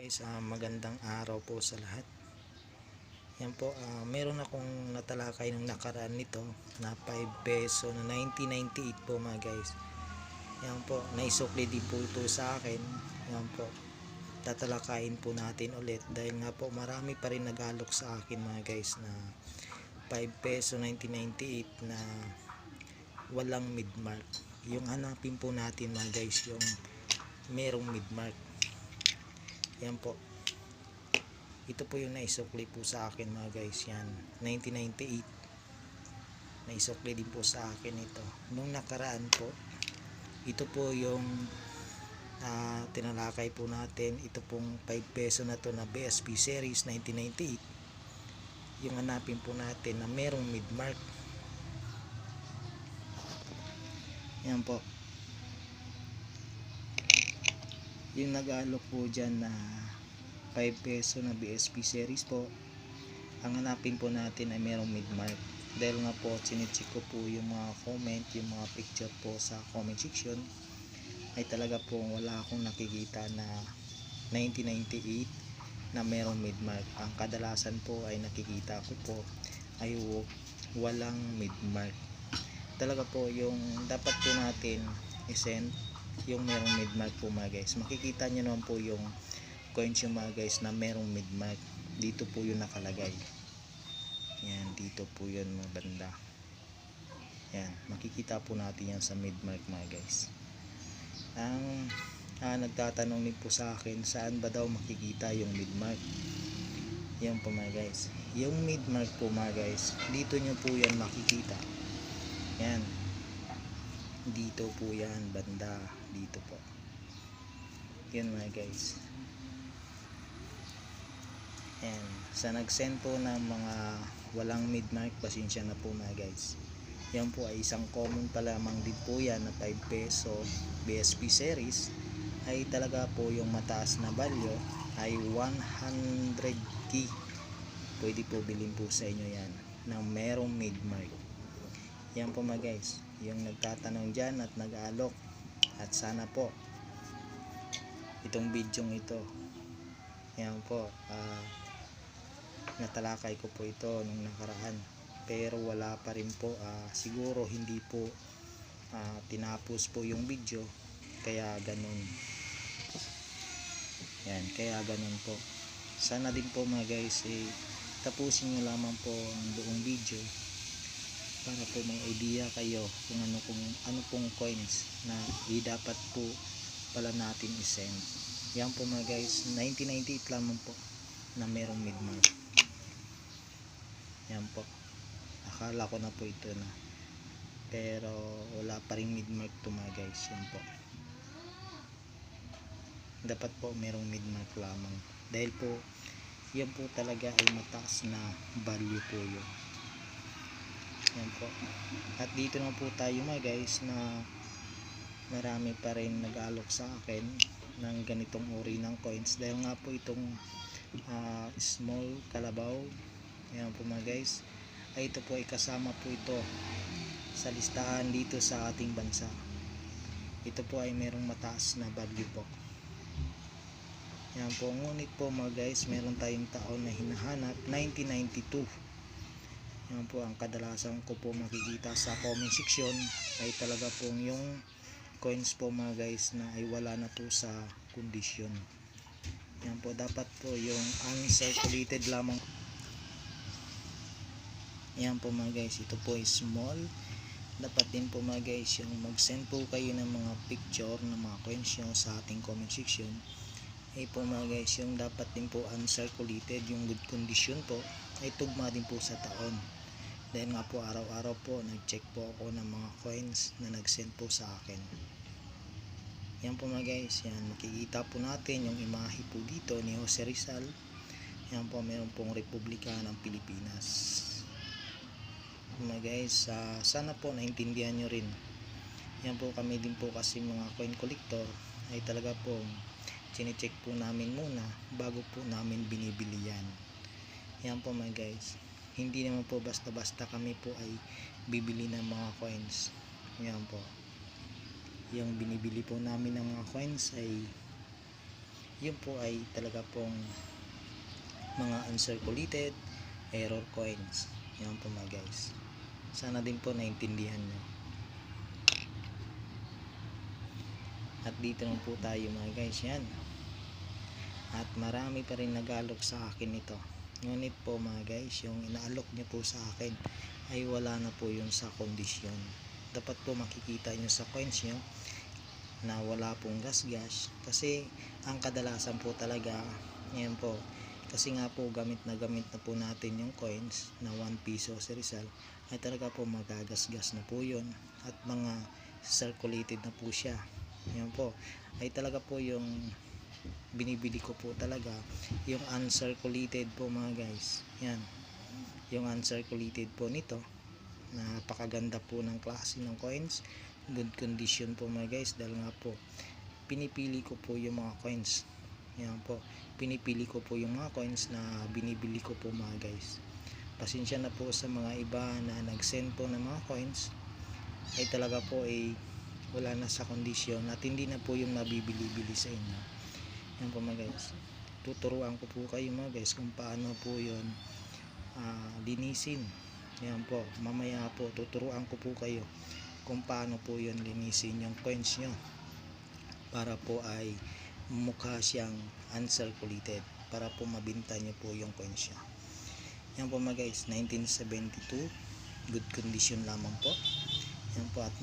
Guys, magandang araw po sa lahat. Yan po, meron akong natalakay nung nakaraan nito na 5 peso na 1998 po mga guys. Yan po, naisukli din po ito sa akin. Yan po, tatalakayin po natin ulit dahil nga po marami pa rin nagalok sa akin mga guys na 5 peso 1998 na walang mid-mark. Yung hanapin po natin mga guys, yung merong mid-mark. Yan po, ito po yung naisukli po sa akin mga guys. Yan, 1998 naisukli din po sa akin ito nung nakaraan po. Ito po yung tinalakay po natin. Ito pong 5 peso na to na BSP series 1998, yung hanapin po natin na merong mid-mark. Yan po, yung nag-aalok po dyan na 5 peso na BSP series po, ang hanapin po natin ay merong mid-mark. Dahil nga po sinicheck ko po yung mga comment, yung mga picture po sa comment section, ay talaga po wala akong nakikita na 1998 na merong mid-mark. Ang kadalasan po ay nakikita ko po ay walang mid-mark. Talaga po yung dapat po natin isend yung merong mid-mark po mga guys. Makikita nyo naman po yung coins yung mga guys na merong mid-mark. Dito po yung nakalagay. Yan, dito po yun mga banda. Yan, makikita po natin yan sa mid-mark mga guys. Ang nagtatanong din po sa akin, saan ba daw makikita yung mid-mark? Yan po mga guys. Yung mid-mark po mga guys, dito nyo po yan makikita. Yan, dito po yan banda, dito po yan mga guys. Yan, sa nag-send po ng mga walang mid-mark, pasensya na po mga guys. Yan po ay isang common pa lamang din po yan na 5 peso BSP series, ay talaga po yung mataas na value ay 100k. Pwede po bilhin po sa inyo yan ng merong mid-mark. Yan po mga guys, yung nagtatanong dyan at nag-aalok, at sana po itong video ito, yan po, natalakay ko po ito nung nakaraan pero wala pa rin po, siguro hindi po tinapos po yung video, kaya ganun. Yan, kaya ganun po. Sana din po mga guys, tapusin nyo lamang po ang buong video para po may idea kayo kung ano pong coins na dapat po pala natin i-send. Yan po mga guys, 1998 lamang po na merong mid-mark. Yan po, akala ko na po ito na, pero wala pa rin mid-mark to mga guys. Yan po, dapat po merong mid-mark lamang dahil po yan po talaga ay mataas na value po yun. Yan po, at dito na po tayo mga guys na marami pa rin nag-alok sa akin ng ganitong uri ng coins dahil nga po itong small kalabaw, yan po mga guys, ay ito po ay kasama po ito sa listahan dito sa ating bansa. Ito po ay merong mataas na value po. Yan po, ngunit po mga guys, meron tayong taon na hinahanap, 1992. Yan po, ang kadalasan ko po makikita sa comment section ay talaga pong yung coins po mga guys na ay wala na po sa kondisyon. Yan po, dapat po yung uncirculated lamang. Yan po mga guys, ito po is small. Dapat din po mga guys, yung mag-send po kayo ng mga picture ng mga coins nyo sa ating comment section. Ay po mga guys, yung dapat din po uncirculated, yung good condition po, ay tugma din po sa taon. Dahil nga po araw-araw po nag-check po ako ng mga coins na nag-send po sa akin. Yan po mga guys, yan, makikita po natin yung imahe po dito ni Jose Rizal. Yan po, meron pong Republika ng Pilipinas. Mga guys, sana po naintindihan nyo rin. Yan po, kami din po kasi mga coin collector ay talaga po chine-check po namin muna bago po namin binibili yan. Yan po mga guys, hindi naman po basta-basta kami po ay bibili ng mga coins. Yan po, yung binibili po namin ng mga coins ay yun po ay talaga pong mga uncirculated error coins. Yan po mga guys, sana din po naintindihan nyo. At dito lang po tayo mga guys, yan. At marami pa rin nag-aalok sa akin ito. Ngunit po mga guys, yung inaalok nyo po sa akin ay wala na po yun sa kondisyon. Dapat po makikita nyo sa coins nyo na wala pong gas-gas, kasi ang kadalasan po talaga, yan po, kasi nga po gamit na po natin yung coins na 1 piso si Rizal, ay talaga po magagasgas na po yun at mga circulated na po siya. Yan po ay talaga po yung binibili ko po talaga, yung uncirculated po mga guys. Yan, yung uncirculated po nito, napakaganda po ng klase ng coins, good condition po mga guys, dahil nga po pinipili ko po yung mga coins. Yan po, pinipili ko po yung mga coins na binibili ko po mga guys. Pasensya na po sa mga iba na nag-send po ng mga coins, ay talaga po ay wala na sa kondisyon at hindi na po yung nabibili-bili sa inyo. Yan po mga guys, tuturuan ko po kayo mga guys kung paano po yun linisin. Yan po, mamaya po tuturuan ko po kayo kung paano po yun linisin yung coins nyo para po ay mukha siyang uncirculated, para po mabinta nyo po yung coins nyo. Yan po mga guys, 1972, good condition lamang po. Yan po, at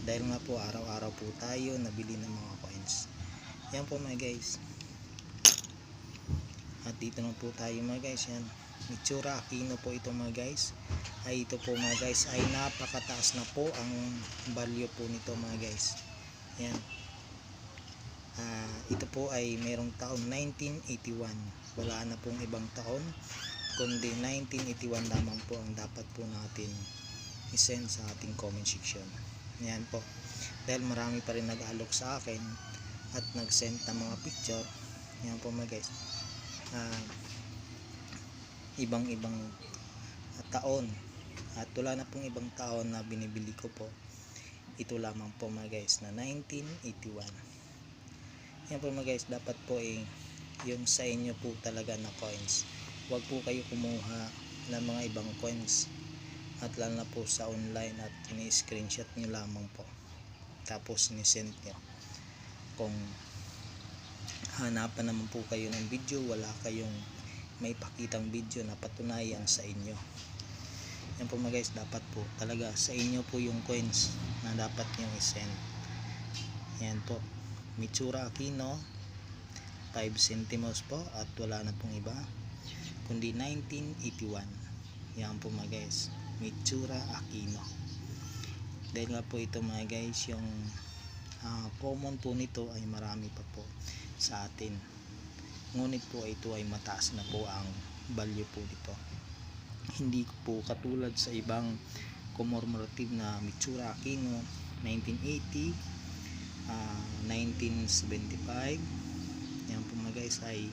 dahil nga po araw-araw po tayo nabili ng mga coins. Yan po mga guys. At dito na po tayo mga guys, yan. Mitsura Aquino po ito mga guys. Ay ito po mga guys ay napakataas na po ang value po nito mga guys. Yan. Ito po ay merong taon 1981. Wala na pong ibang taon kundi 1981 lamang po ang dapat po natin i-send sa ating comment section. Yan po, dahil marami pa rin nag-alok sa akin at nag-send ng mga picture. Yan po mga guys, ibang-ibang taon, at wala na pong ibang taon na binibili ko po. Ito lamang po mga guys na 1981. Yan po mga guys, dapat po yung sa inyo po talaga na coins, huwag po kayo kumuha ng mga ibang coins at lalo na po sa online at ini-screenshot nyo lamang po tapos ni-send nyo. Kung hanapan naman po kayo ng video, wala kayong may pakitang video na patunayan sa inyo. Yan po mga guys, dapat po talaga sa inyo po yung coins na dapat nyo i-send. Yan po, Mitsura Aquino, 5 centimos po, at wala na pong iba kundi 1981. Yan po mga guys, Mitsura Aquino. Dahil nga po ito mga guys, yung common po nito ay marami pa po sa atin, ngunit po ito ay mataas na po ang value po nito. Hindi po katulad sa ibang commemorative na Mitsura Aquino 1980, 1975. Yan po mga guys ay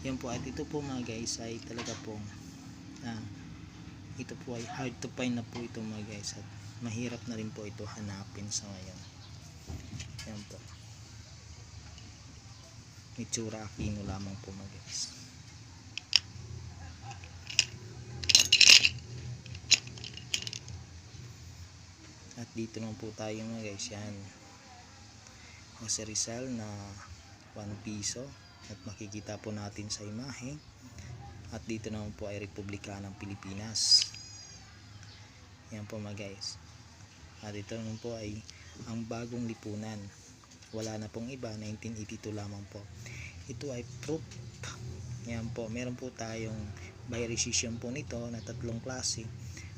yan po, at ito po mga guys ay talaga pong ito po ay hard to find na po ito mga guys, at mahirap na rin po ito hanapin sa ngayon. Yan po, Mitsura Aquino lamang po mga guys. At dito naman po tayo mga guys, yan, Jose Rizal na 1 piso, at makikita po natin sa imahe. At dito naman po ay Republika ng Pilipinas. Yan po mga guys. At ito naman po ay ang bagong lipunan, wala na pong iba, 1982 lamang po. Ito ay proof. Yan po, meron po tayong by rescission po nito na 3 klase,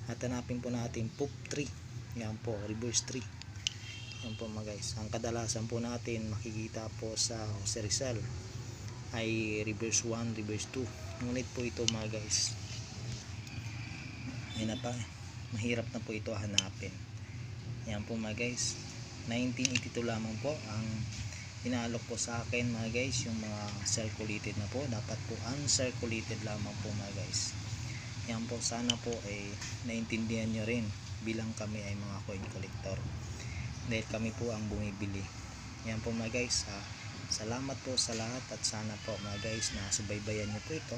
at hanapin po natin proof 3. Yan po, reverse 3. Yan po mga guys, ang kadalasan po natin makikita po sa Jose Rizal ay reverse 1, reverse 2. Ngunit po ito mga guys ay mahirap na po ito hanapin. Yan po mga guys, 1982 lamang po ang inaalok po sa akin mga guys. Yung mga circulated na po, dapat po uncirculated lamang po mga guys. Yan po, sana po ay naintindihan nyo rin, bilang kami ay mga coin collector, dahil kami po ang bumibili. Yan po mga guys, Salamat po sa lahat at sana po mga guys na subaybayan nyo po ito.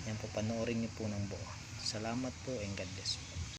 Yan po, panoorin nyo po ng buo. Salamat po and God bless.